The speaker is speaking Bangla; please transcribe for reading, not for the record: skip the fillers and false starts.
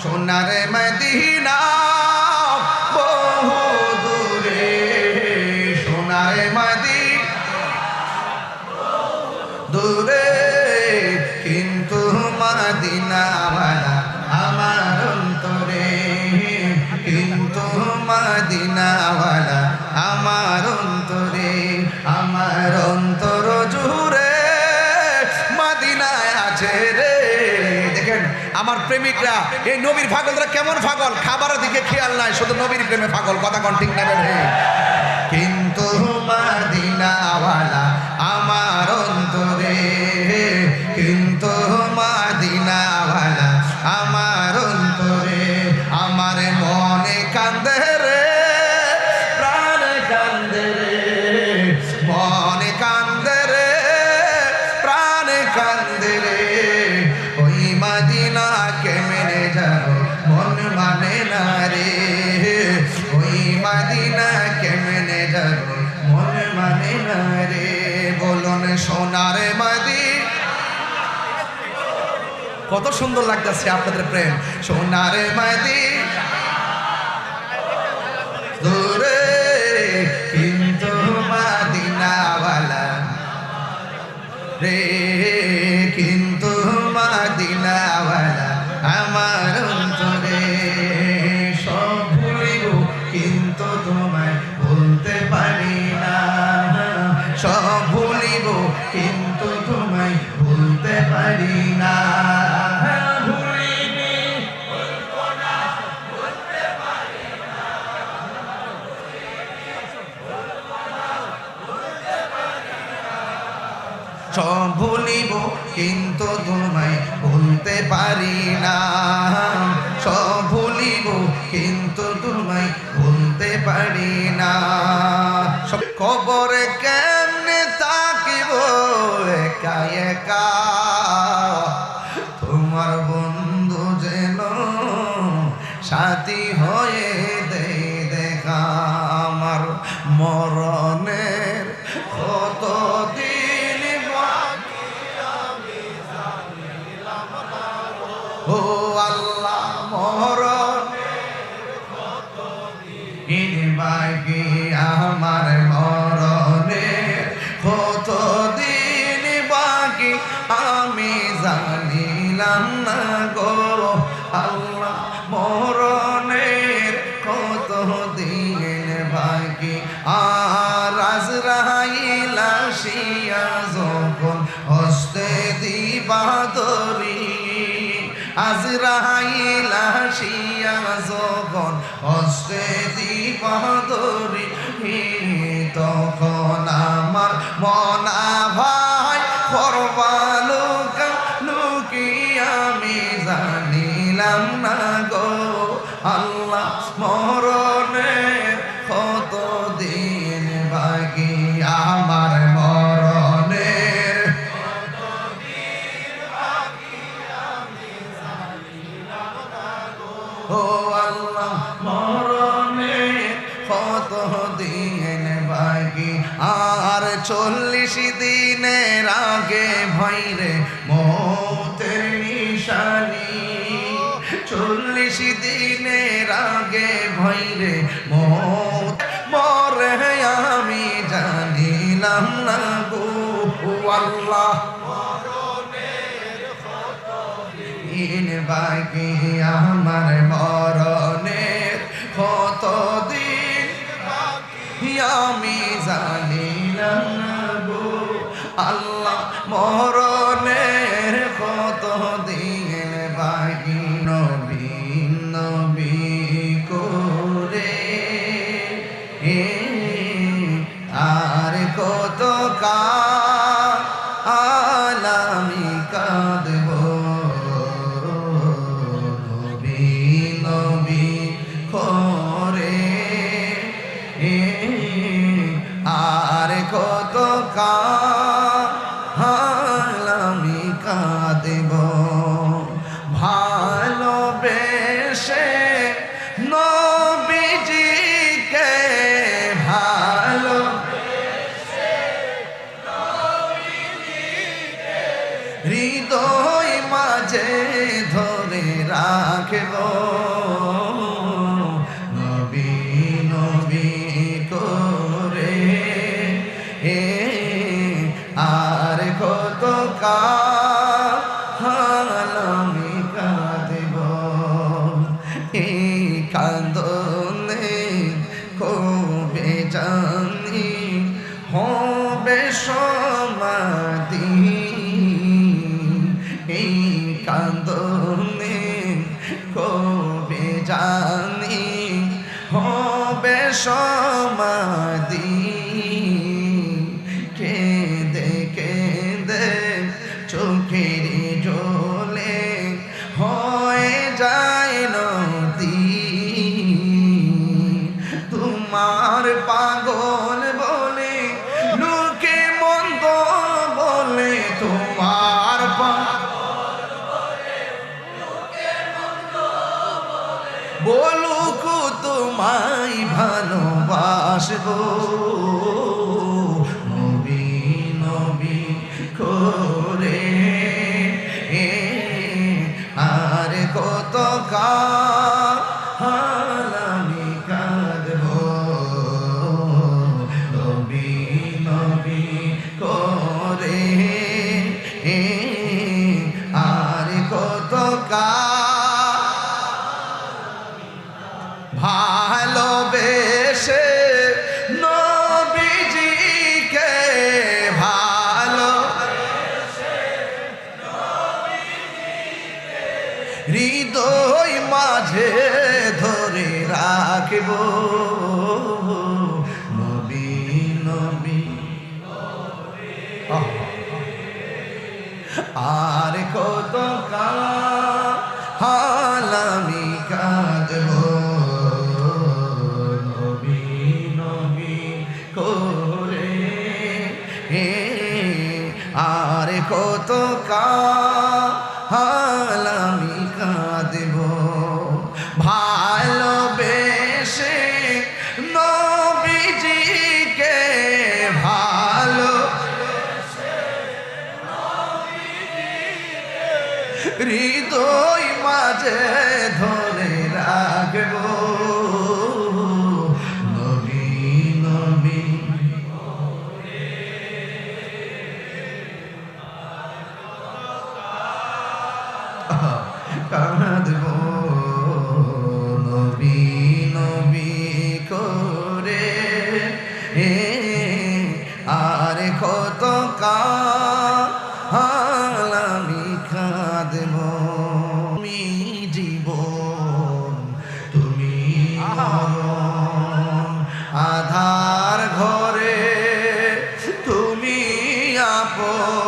সোনার মদিনা বহু দূরে, সোনার মদিনা দূরে, কিন্তু মদিনাওয়ালা আমার অন্তরে, কিন্তু মদিনাওয়ালা আমার অন্তরে, আমার অন্তর জুড়ে মদিনায় আছে রে। দেখেন আমার প্রেমিকরা, এই নবীর পাগলরা কেমন পাগল, খাবারের দিকে খেয়াল নাই, শুধু নবীর প্রেমে পাগল। কথা কোন ঠিক না রে? কিন্তু মদিনাওয়ালা আমার অন্তরে, কিন্তু মদিনাওয়ালা আমার অন্তরে, আমার মনে কান্দে রে, প্রাণে কান্দে রে, মনে কান্দে রে, প্রাণে কান্দে রে। ওই মদিনা কেমনে যাব মন মানে না রে, ওই মদিনা কেমনে যাব মন মানে না রে। বলুন সোনার মদিনা, কত সুন্দর লাগতেছে আপনাদের প্রেম। সোনার মদিনা দূরে, কিন্তু মদিনাওয়ালা রে, কিন্তু মদিনাওয়ালা আমার অন্তরে। সব ভুলিব কিন্তু তোমায় ভুলতে পারি না, সব ভুলিব কিন্তু তোমায় ভুলতে পারি না। সব ভুলিব কিন্তু তোমায় ভুলতে পারি না, সব ভুলিব কিন্তু তোমায় ভুলতে পারি না। সব কবরে কেমনে থাকিব একা একা, তোমার বন্ধু যেন সাথী হয়ে দে দেখা। আমার মরণের কত দিন ও আল্লাহ, মরণের কত দিন বাকি, আমার মরণের কত দিন বাকি আমি জানিলাম না গো আল্লাহ। মরণের কত দিন বাকি, আর আজরাইল আসিয়া যখন হস্তে দিবা ধরি, আজরাইল আসিয়া যখন হস্তে দিবা ধরি, তখন আমার মনা ভাই করবা লুকা লুকি আমি জানিলাম না গো আল্লাহ। মরণের কত দিন বাকি, আমার মরণের কত দিন বাকি আমি জানিলাম না গো ও আল্লাহ। মরণের কত দিন বাকি, আর 40 দিনের আগে ভয়রে মৌতের নিশানি, 40 দিনের আগে ভয়রে মৌত মরে আমি জানিলাম না গো আল্লাহ। মরণের কত দিন বাকি, আমার মরণের কত দিন বাকি আমি জানিলাম না গো আল্লাহ। মরণের কত দিন বাকি, নবী নবী করে আর কত কাল আমি কাঁদব, নবী নবী করে আর কত কাল আমি কাঁদব। ভালোবেসে নবীজিকে, ভালোবেসে নবীজিকে হৃদয় মাঝে ধরে রাখবো, জানি হবে সমাধি এই কান্দনে কবে জানি হবে সমাধি কেঁদে কেঁদে চোখের জলে হয়ে যায় নদী তোমার পাগল বলে লোকে মন্দ বলে তোমার বলুক তোমায় ভালোবাসবো নবী নবী করে আর কত কাল আমি কাঁদবো নবী নবী করে আর কত ভালোবেসে নবীজিকে হৃদয় মাঝে ধরে রাখব নবী নবী আর কত কাল আমি কাঁদব নবী নবী করে আর কত কাল আমি কাঁদব ভালোবেসে নবীজিকে হৃদয় মাঝে ধরে রাখব নবী নবী কাঁদব নবী নবী করে আর কত কাল আমি কাঁদব তুমি জীবন তুমি আধার ঘরে তুমি আপন